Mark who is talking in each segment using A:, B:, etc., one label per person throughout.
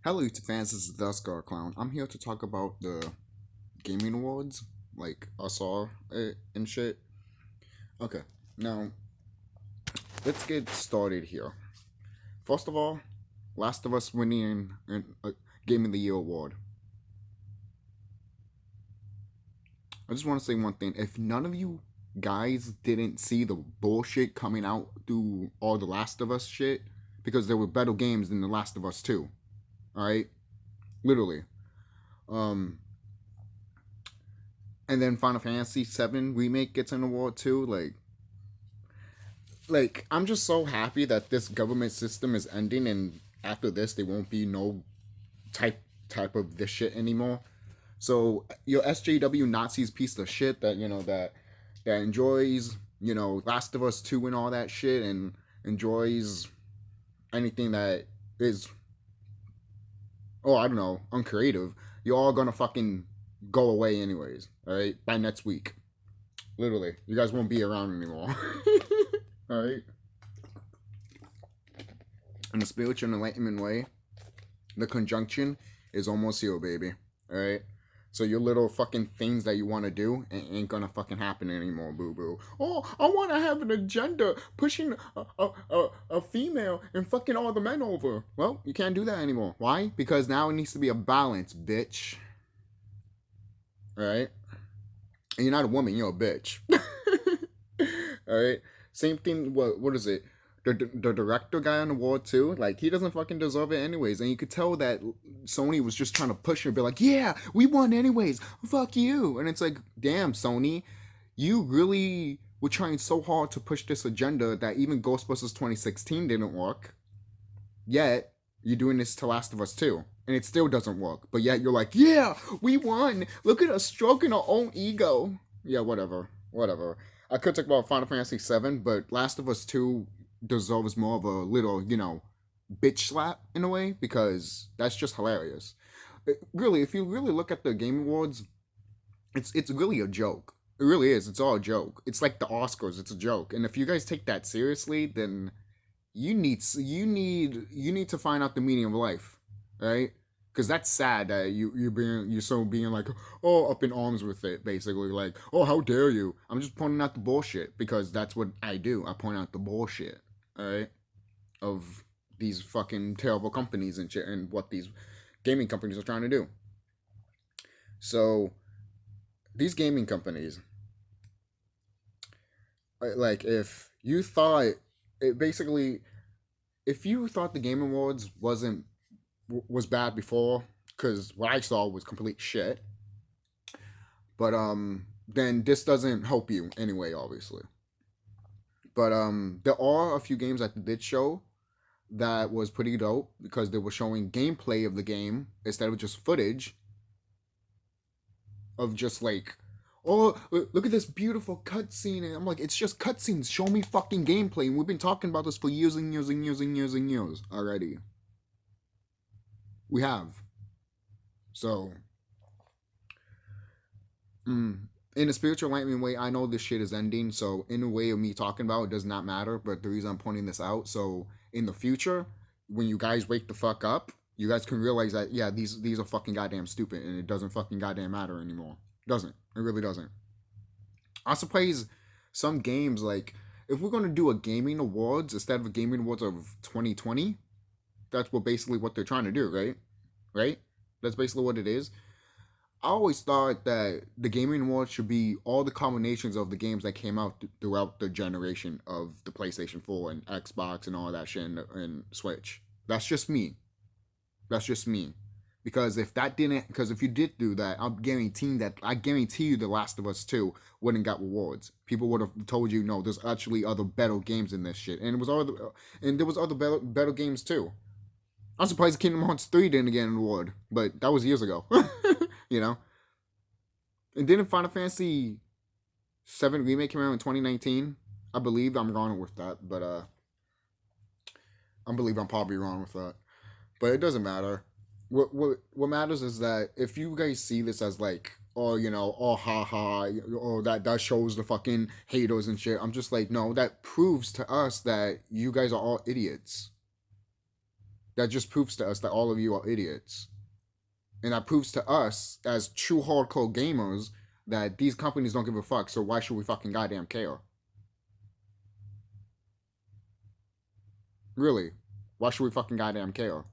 A: Hello, YouTube fans. This is TheSkullKlown. I'm here to talk about the gaming awards, like I saw it and shit. Okay, now let's get started here. First of all, Last of Us winning a Game of the Year award. I just want to say one thing. If none of you guys didn't see the bullshit coming out through all the Last of Us shit, because there were better games than The Last of Us 2, alright? Literally. Um, and then Final Fantasy VII Remake gets an award too. Like I'm just so happy that this government system is ending, and after this, there won't be no type of this shit anymore. So your SJW Nazis piece of shit that enjoys Last of Us 2 and all that shit, and enjoys anything that is, oh, I don't know, uncreative. You're all gonna fucking go away anyways. All right, by next week. Literally, you guys won't be around anymore. All right. In the spiritual enlightenment way, the conjunction is almost here, baby. All right. So your little fucking things that you want to do ain't gonna fucking happen anymore, boo boo. Oh, I want to have an agenda pushing a female and fucking all the men over. Well, you can't do that anymore. Why? Because now it needs to be a balance, bitch. All right. And you're not a woman, you're a bitch. All right. Same thing. What is it? The director guy on the wall too. Like he doesn't fucking deserve it anyways. And you could tell that Sony was just trying to push her, be like, yeah, we won anyways. Fuck you. And it's like, damn, Sony, you really were trying so hard to push this agenda that even Ghostbusters 2016 didn't work. Yet you're doing this to Last of Us 2. And it still doesn't work. But yet you're like, yeah, we won. Look at us stroking our own ego. Yeah, whatever. Whatever. I could talk about Final Fantasy VII, but Last of Us 2 deserves more of a little, bitch slap in a way, because that's just hilarious. Really, if you really look at the Game Awards, it's really a joke. It really is. It's all a joke. It's like the Oscars. It's a joke. And if you guys take that seriously, then you need to find out the meaning of life, right? Because that's sad that you're like, oh, up in arms with it, basically, like, oh, how dare you. I'm just pointing out the bullshit, because that's what I do. I point out the bullshit, all right, of these fucking terrible companies and shit, and what these gaming companies are trying to do. So these gaming companies, like, if you thought it basically, if you thought the Game Awards was bad before, because what I saw was complete shit. But then this doesn't help you anyway, obviously. But there are a few games that they did show that was pretty dope, because they were showing gameplay of the game instead of just footage of just like, oh, look at this beautiful cutscene. And I'm like, it's just cutscenes. Show me fucking gameplay. And we've been talking about this for years and years and years and years and years already. We have. So, in a spiritual enlightenment way, I know this shit is ending. So, in a way of me talking about it does not matter. But the reason I'm pointing this out, so in the future, when you guys wake the fuck up, you guys can realize that, yeah, these are fucking goddamn stupid, and it doesn't fucking goddamn matter anymore. It doesn't. It really doesn't. I suppose some games, like, if we're gonna do a gaming awards instead of a gaming awards of 2020, that's basically what they're trying to do, right? Right? That's basically what it is. I always thought that the gaming awards should be all the combinations of the games that came out throughout the generation of the PlayStation 4 and Xbox and all that shit, and Switch. That's just me. That's just me. Because if you did do that, I guarantee you The Last of Us 2 wouldn't got rewards. People would have told you, no, there's actually other better games in this shit. And there was other better games too. I'm surprised Kingdom Hearts 3 didn't get an award, but that was years ago. you know? And didn't Final Fantasy 7 Remake came out in 2019? I believe I'm wrong with that, but I believe I'm probably wrong with that. But it doesn't matter. What matters is that if you guys see this as like, oh, oh, haha, oh, that shows the fucking haters and shit, I'm just like, no, that proves to us that you guys are all idiots. That just proves to us that all of you are idiots. And that proves to us, as true hardcore gamers, that these companies don't give a fuck, so why should we fucking goddamn care? Really? Why should we fucking goddamn care?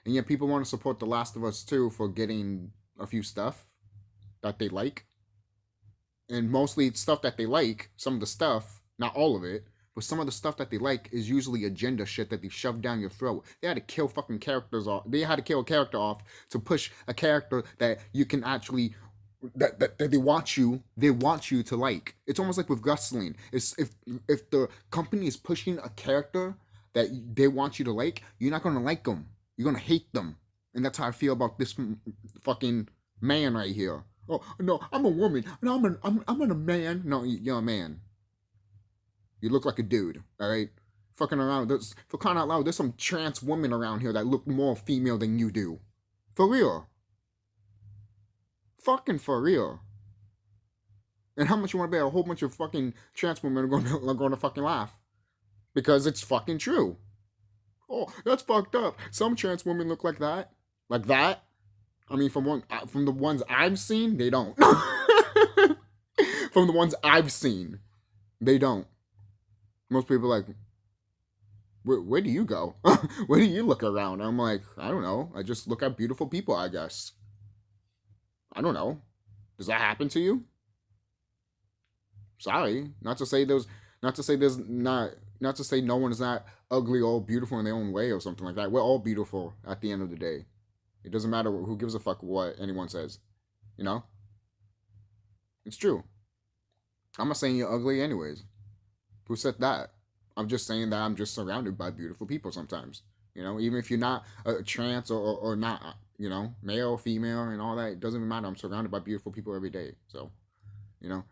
A: And yet people want to support The Last of Us 2 for getting a few stuff that they like. And mostly stuff that they like, some of the stuff, not all of it, but some of the stuff that they like is usually agenda shit that they shove down your throat. They had to kill fucking characters off. They had to kill a character off to push a character that you can actually that they want you to like. It's almost like with wrestling. It's if the company is pushing a character that they want you to like, you're not gonna like them. You're gonna hate them, and that's how I feel about this fucking man right here. Oh no, I'm a woman. No, I'm not a man. No, you're a man. You look like a dude. All right, fucking around. For crying out loud, there's some trans women around here that look more female than you do. For real. Fucking for real. And how much you want to bet a whole bunch of fucking trans women are going to fucking laugh? Because it's fucking true. Oh, that's fucked up. Some trans women look like that. Like that? I mean, from the ones I've seen, they don't. From the ones I've seen, they don't. Most people are like, where do you go? Where do you look around? I'm like, I don't know. I just look at beautiful people, I guess. I don't know. Does that happen to you? Sorry, not to say not to say no one is not ugly or beautiful in their own way or something like that. We're all beautiful at the end of the day. It doesn't matter who gives a fuck what anyone says. You know? It's true. I'm not saying you're ugly anyways. Who said that? I'm just saying that I'm just surrounded by beautiful people sometimes. You know, even if you're not a trans or not, you know, male, female, and all that, it doesn't even matter. I'm surrounded by beautiful people every day. So, you know.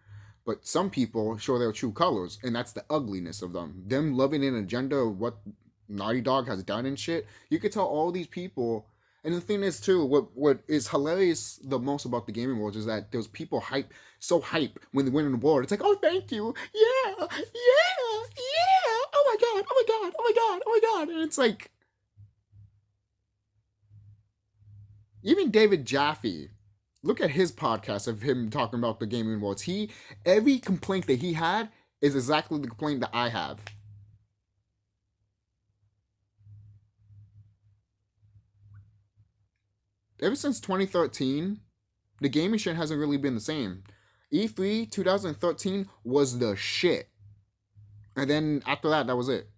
A: But some people show their true colors, and that's the ugliness of them. Them loving an agenda of what Naughty Dog has done and shit. You could tell all these people. And the thing is, too, what is hilarious the most about the gaming world is that those people so hype when they win an award. It's like, oh, thank you. Yeah, yeah, yeah. Oh my God, oh my God, oh my God, oh my God. And it's like, even David Jaffe, look at his podcast of him talking about the gaming awards. Every complaint that he had is exactly the complaint that I have. Ever since 2013, the gaming shit hasn't really been the same. E3 2013 was the shit. And then after that, that was it.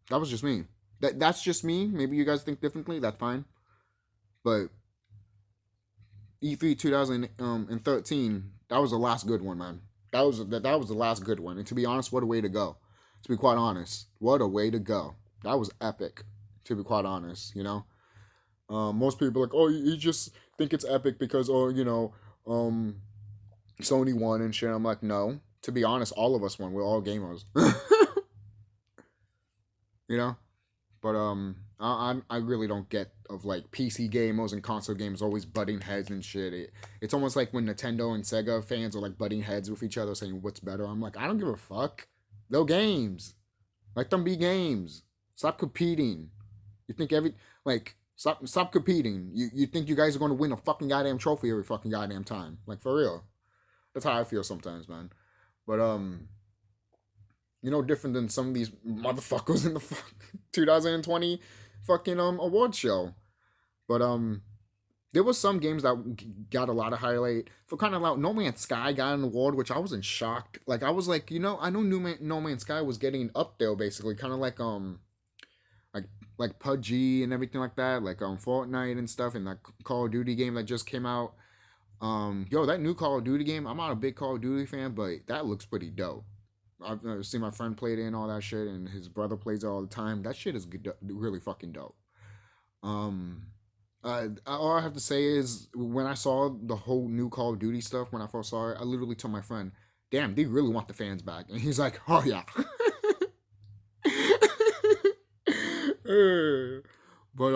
A: That was just me. That's just me. Maybe you guys think differently. That's fine. But E3 2013, that was the last good one, man. That was the last good one. And to be honest, what a way to go. To be quite honest, what a way to go. That was epic. To be quite honest, you know. Most people are like, oh, you just think it's epic because, oh, you know, Sony won and shit. I'm like, no. To be honest, all of us won. We're all gamers. You know. But I really don't get of like PC gamers and console games always butting heads and shit. It's almost like when Nintendo and Sega fans are like butting heads with each other, saying what's better. I'm like, I don't give a fuck. They're games. Let them be games. Stop competing. You think stop competing. You think you guys are going to win a fucking goddamn trophy every fucking goddamn time? Like for real. That's how I feel sometimes, man. But you know, different than some of these motherfuckers in the 2020 fucking award show. But there was some games that got a lot of highlight. For kind of like No Man's Sky got an award, which I wasn't shocked. Like I was like, you know, I know No Man's Sky was getting up there basically, kind of like PUBG and everything like that, like Fortnite and stuff, and that Call of Duty game that just came out. Yo, that new Call of Duty game, I'm not a big Call of Duty fan, but that looks pretty dope. I've seen my friend play it and all that shit, and his brother plays it all the time. That shit is good, really fucking dope. Um, all I have to say is when I saw the whole new Call of Duty stuff, when I first saw it, I literally told my friend, "Damn, they really want the fans back," and he's like, "Oh yeah." But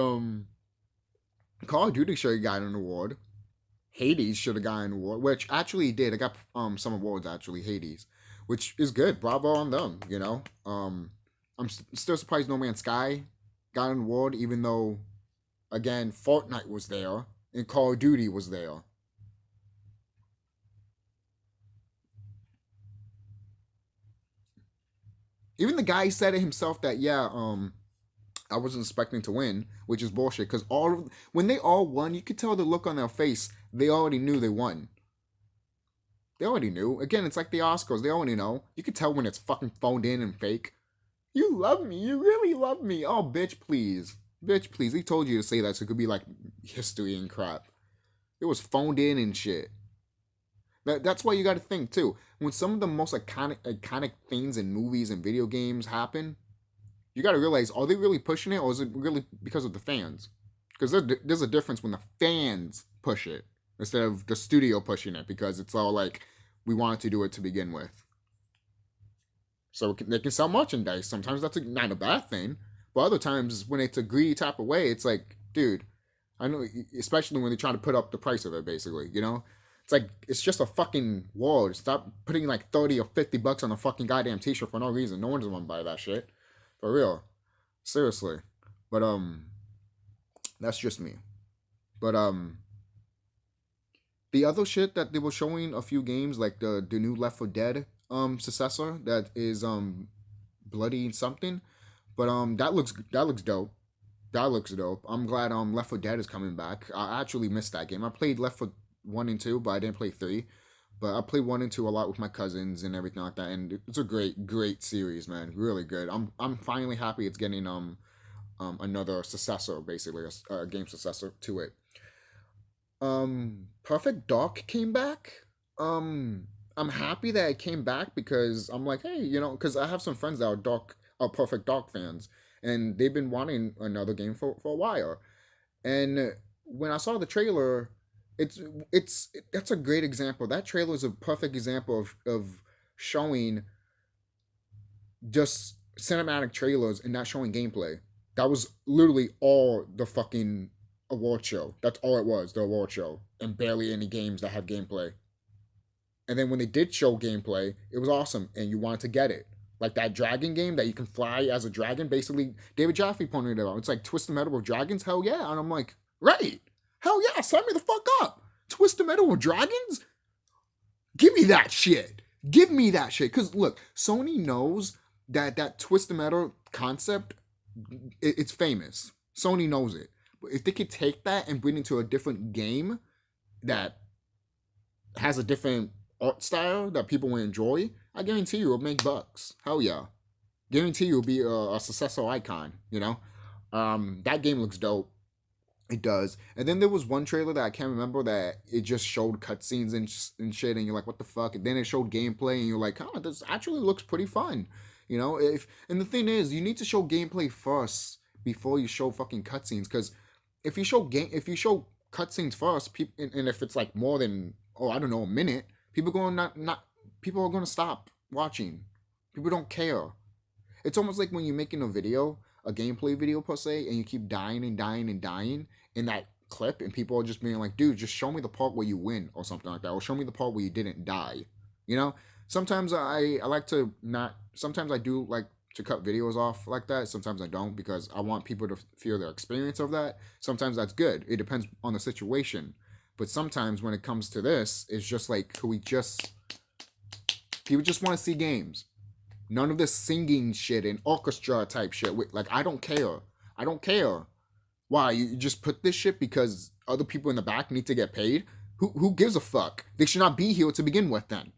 A: Call of Duty should have got an award. Hades should have gotten an award, which actually did. I got some awards actually. Hades, which is good. Bravo on them. I'm still surprised No Man's Sky got an award, even though again Fortnite was there and Call of Duty was there. Even the guy said it himself that yeah, I wasn't expecting to win, which is bullshit. Because when they all won, you could tell the look on their face. They already knew they won. They already knew. Again, it's like the Oscars. They already know. You could tell when it's fucking phoned in and fake. You love me. You really love me. Oh, bitch, please. Bitch, please. He told you to say that so it could be like history and crap. It was phoned in and shit. That's why you got to think too. When some of the most iconic things in movies and video games happen, you got to realize: are they really pushing it, or is it really because of the fans? Because there's a difference when the fans push it instead of the studio pushing it, because it's all like we wanted to do it to begin with. So they can sell merchandise. Sometimes that's not a bad thing, but other times when it's a greedy type of way, it's like, dude, I know, especially when they're trying to put up the price of it. Basically, it's like it's just a fucking wall. Stop putting like 30 or $50 on a fucking goddamn t-shirt for no reason. No one's gonna buy that shit. For real. Seriously. But that's just me. But the other shit that they were showing a few games, like the new Left 4 Dead successor that is bloody something. But that looks dope. That looks dope. I'm glad Left 4 Dead is coming back. I actually missed that game. I played Left 4 1 and 2, but I didn't play 3. But I played 1 and 2 a lot with my cousins and everything like that, and it's a great series, man. Really good. I'm finally happy it's getting another successor, basically a game successor to it. Perfect Dark came back. I'm happy that it came back because I'm like, hey, because I have some friends that are Perfect Dark fans, and they've been wanting another game for a while. And when I saw the trailer, it's that's a great example. That trailer is a perfect example of showing just cinematic trailers and not showing gameplay. That was literally all the fucking award show. That's all it was, the award show, and barely any games that had gameplay. And then when they did show gameplay, it was awesome, and you wanted to get it. Like that dragon game that you can fly as a dragon. Basically, David Jaffe pointed it out. It's like Twisted Metal with dragons. Hell yeah! And I'm like, right? Hell yeah! Sign me the fuck up. Twisted Metal with dragons? Give me that shit. Give me that shit. Because look, Sony knows that Twisted Metal concept, it's famous. Sony knows it. But if they could take that and bring it to a different game that has a different art style that people will enjoy, I guarantee you it'll make bucks. Hell yeah. Guarantee you it'll be a successful icon, That game looks dope. It does. And then there was one trailer that I can't remember that it just showed cutscenes and shit, and you're like, what the fuck? And then it showed gameplay, and you're like, oh, this actually looks pretty fun. And the thing is, you need to show gameplay first before you show fucking cutscenes, because if you show cutscenes first, and if it's like more than I don't know, a minute, people are gonna stop watching. People don't care. It's almost like when you're making a gameplay video per se, and you keep dying and dying and dying in that clip, and people are just being like, dude, just show me the part where you win or something like that, or show me the part where you didn't die. Sometimes I like to not. Sometimes I do like to cut videos off like that. Sometimes I don't, because I want people to feel their experience of that. Sometimes that's good. It depends on the situation. But sometimes when it comes to this, it's just like, people just want to see games. None of this singing shit and orchestra type shit. Like, I don't care. I don't care. Why? You just put this shit because other people in the back need to get paid? Who gives a fuck? They should not be here to begin with then.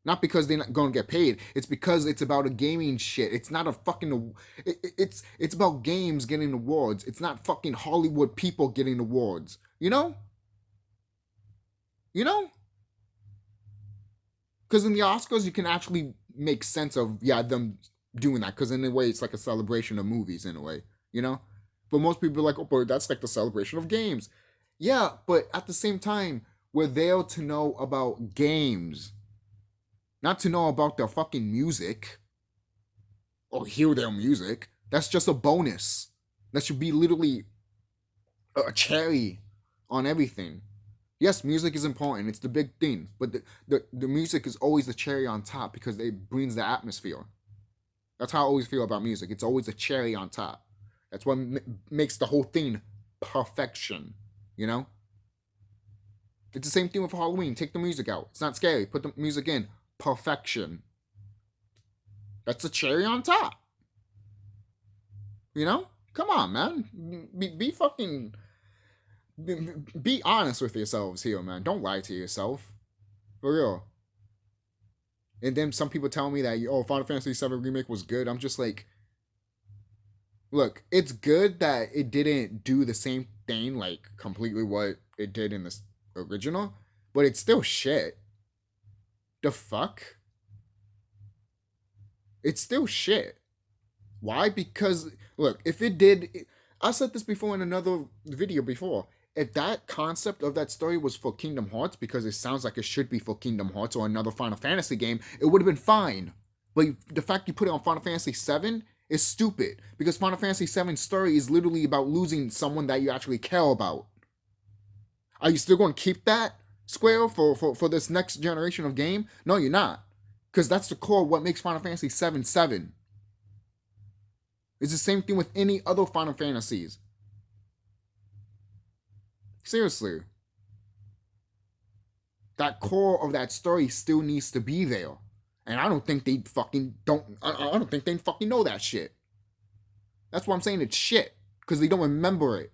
A: Not because they're not going to get paid. It's because it's about a gaming shit. It's not a fucking... It's about games getting awards. It's not fucking Hollywood people getting awards. You know? Because in the Oscars, you can actually make sense of, them doing that. Because in a way, it's like a celebration of movies, in a way. But most people are like, oh, but that's like the celebration of games. Yeah, but at the same time, we're there to know about games. Not to know about their fucking music. Or hear their music. That's just a bonus. That should be literally a cherry on everything. Yes, music is important. It's the big thing. But the music is always the cherry on top because it brings the atmosphere. That's how I always feel about music. It's always a cherry on top. That's what makes the whole thing perfection. You know? It's the same thing with Halloween. Take the music out. It's not scary. Put the music in. Perfection. That's a cherry on top. You know? Come on, man. Be fucking. Be honest with yourselves here, man. Don't lie to yourself. For real. And then some people tell me that, oh, Final Fantasy VII Remake was good. I'm just like, look, it's good that it didn't do the same thing, like completely what it did in the original, but it's still shit. The fuck? It's still shit. Why? Because, look, if it did, I said this before in another video before. If that concept of that story was for Kingdom Hearts, because it sounds like it should be for Kingdom Hearts or another Final Fantasy game, it would have been fine. But the fact you put it on Final Fantasy VII is stupid, because Final Fantasy VII's story is literally about losing someone that you actually care about. Are you still going to keep that, Square, for this next generation of game? No, you're not. Because that's the core of what makes Final Fantasy VII 7. It's the same thing with any other Final Fantasies. Seriously. That core of that story still needs to be there. And I don't think they fucking I don't think they fucking know that shit. That's why I'm saying it's shit. Because they don't remember it.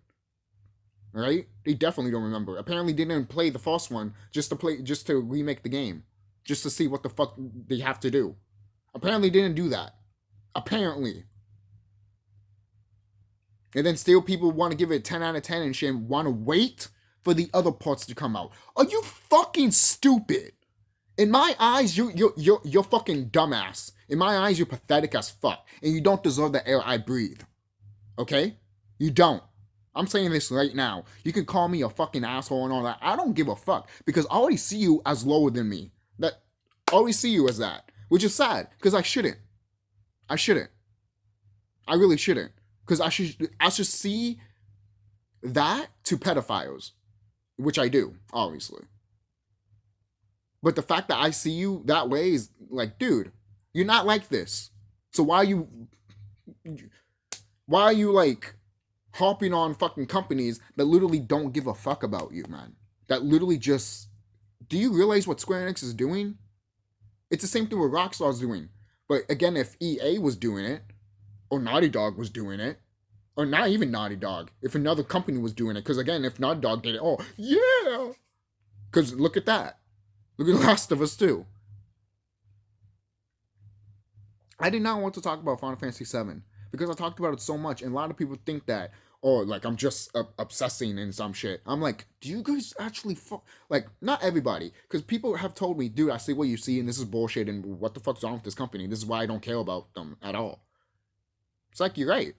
A: Right? They definitely don't remember it. Apparently they didn't play the first one just to remake the game. Just to see what the fuck they have to do. Apparently they didn't do that. Apparently. And then still people want to give it 10 out of 10 and shit and want to wait for the other parts to come out. Are you fucking stupid? In my eyes, you're fucking dumbass. In my eyes, you're pathetic as fuck. And you don't deserve the air I breathe. Okay? You don't. I'm saying this right now. You can call me a fucking asshole and all that. I don't give a fuck. Because I already see you as lower than me. I always see you as that. Which is sad. Because I shouldn't. I really shouldn't. Because I should see that to pedophiles. Which I do, obviously. But the fact that I see you that way is like, dude, you're not like this. So why are you like harping on fucking companies that literally don't give a fuck about you, man? That literally just, do you realize what Square Enix is doing? It's the same thing what Rockstar's doing. But again, if EA was doing it, or Naughty Dog was doing it, or not even Naughty Dog, if another company was doing it, because again, if Naughty Dog did it, oh, yeah! Because look at that. Look at Last of Us 2. I did not want to talk about Final Fantasy VII, because I talked about it so much, and a lot of people think that, oh, like, I'm just obsessing in some shit. I'm like, do you guys actually like, not everybody, because people have told me, dude, I see what you see, and this is bullshit, and what the fuck's wrong with this company? This is why I don't care about them at all. It's like, you're right.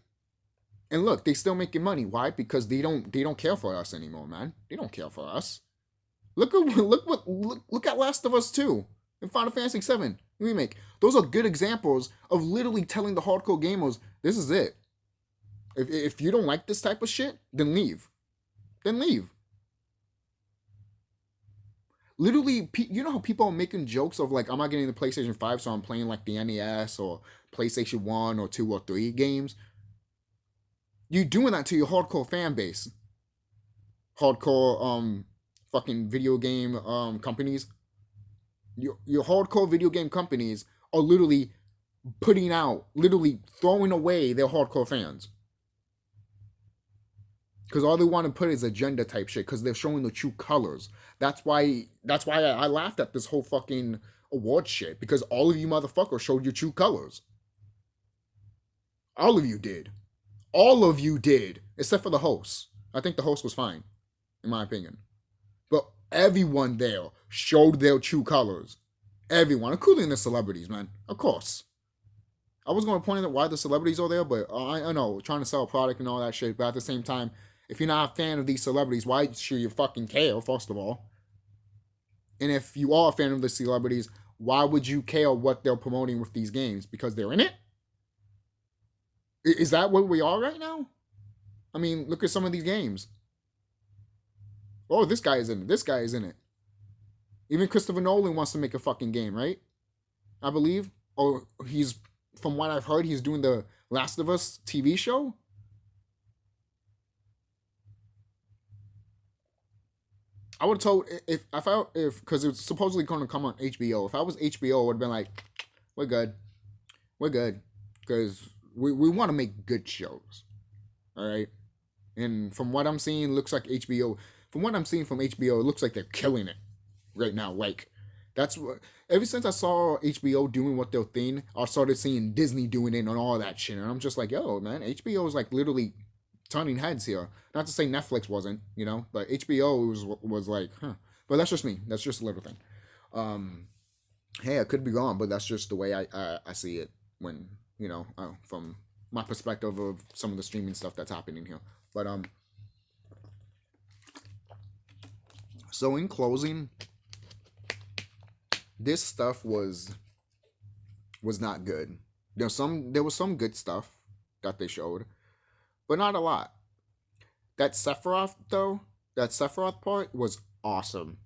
A: And look, they still making money. Why? Because they don't care for us anymore, man. They don't care for us. Look at Last of Us 2 and Final Fantasy VII Remake. Those are good examples of literally telling the hardcore gamers, this is it. If you don't like this type of shit, then leave. Then leave. Literally, you know how people are making jokes of like, I'm not getting the PlayStation 5, so I'm playing like the NES or PlayStation 1 or 2 or 3 games. You're doing that to your hardcore fan base. Hardcore, fucking video game, companies. Your hardcore video game companies are literally literally throwing away their hardcore fans. Because all they want to put is agenda type shit, because they're showing the true colors. That's why I laughed at this whole fucking award shit, because all of you motherfuckers showed your true colors. All of you did. All of you did, except for the host. I think the host was fine, in my opinion. But everyone there showed their true colors. Everyone, including the celebrities, man. Of course. I was going to point out why the celebrities are there, but I know, trying to sell a product and all that shit. But at the same time, if you're not a fan of these celebrities, why should you fucking care, first of all? And if you are a fan of the celebrities, why would you care what they're promoting with these games? Because they're in it? Is that where we are right now? I mean, look at some of these games. Oh, this guy is in it. This guy is in it. Even Christopher Nolan wants to make a fucking game, right? I believe. Or he's, from what I've heard, he's doing the Last of Us TV show. I would have told if because it's supposedly going to come on HBO. If I was HBO, I would have been like, we're good, we're good, because we want to make good shows, all right. And from what I'm seeing, looks like HBO. From what I'm seeing from HBO, it looks like they're killing it right now. Like that's what. Ever since I saw HBO doing what their thing, I started seeing Disney doing it and all that shit, and I'm just like, yo, man, HBO is like literally turning heads here. Not to say Netflix wasn't, but HBO was like, huh. But that's just me. That's just a little thing. Um, hey, I could be wrong, but that's just the way I see it when from my perspective of some of the streaming stuff that's happening here. But so in closing, this stuff was not good. There was some good stuff that they showed, but not a lot. That Sephiroth part was awesome.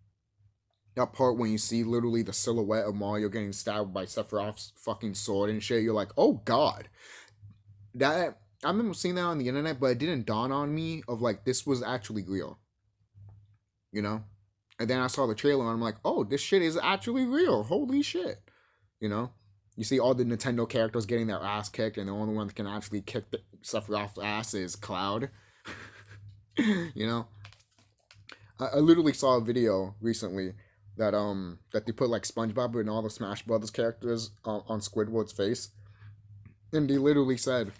A: That part when you see literally the silhouette of Mario getting stabbed by Sephiroth's fucking sword and shit, you're like, oh god. That I remember seeing that on the internet, but it didn't dawn on me of like this was actually real. You know? And then I saw the trailer and I'm like, oh, this shit is actually real. Holy shit. You know? You see all the Nintendo characters getting their ass kicked, and the only one that can actually kick Sephiroth's ass is Cloud. you know? I literally saw a video recently that they put like SpongeBob and all the Smash Brothers characters on Squidward's face, and they literally said,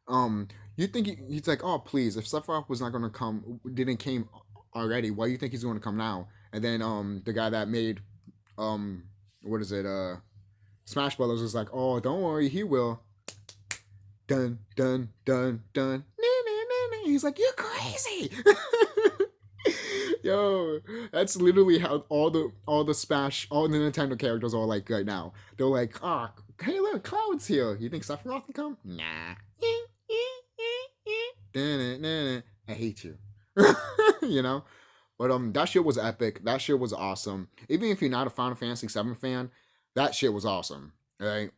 A: you think he's like, oh please, if Sephiroth was not gonna come, didn't came already, why do you think he's going to come now? And then the guy that made what is it Smash Brothers was like, oh don't worry, he will. Dun dun dun dun. He's like, you're crazy. Yo, that's literally how all the Nintendo characters are like right now. They're like, ah, oh, hey look, Cloud's here. You think Sephiroth can come? Nah. I hate you. you know? But that shit was epic. That shit was awesome. Even if you're not a Final Fantasy VII fan, that shit was awesome. Right?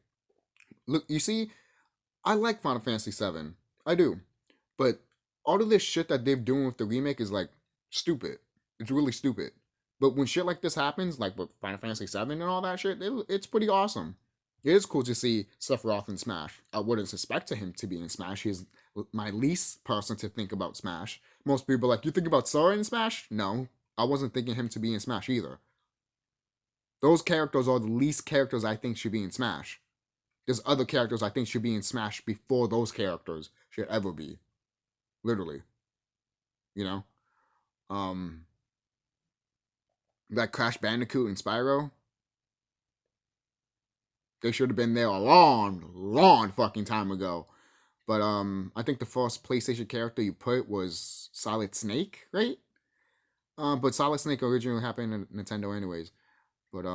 A: Look, you see, I like Final Fantasy VII. I do. But all of this shit that they're doing with the remake is like stupid. It's really stupid. But when shit like this happens, like with Final Fantasy VII and all that shit, it's pretty awesome. It is cool to see Sephiroth in Smash. I wouldn't suspect him to be in Smash. He's my least person to think about Smash. Most people are like, you think about Sora in Smash? No, I wasn't thinking him to be in Smash either. Those characters are the least characters I think should be in Smash. There's other characters I think should be in Smash before those characters should ever be. Literally. You know? Like Crash Bandicoot and Spyro, they should have been there a long, long fucking time ago. But I think the first PlayStation character you put was Solid Snake, right? But Solid Snake originally happened in Nintendo anyways. But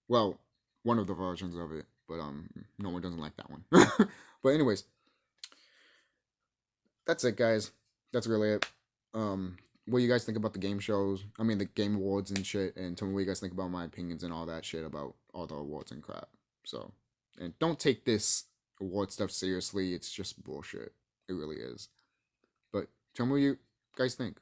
A: well, one of the versions of it. But no one doesn't like that one. But anyways, that's it, guys. That's really it. What do you guys think about the game shows? I mean, the game awards and shit. And tell me what you guys think about my opinions and all that shit about all the awards and crap. So, and don't take this award stuff seriously. It's just bullshit. It really is. But tell me what you guys think.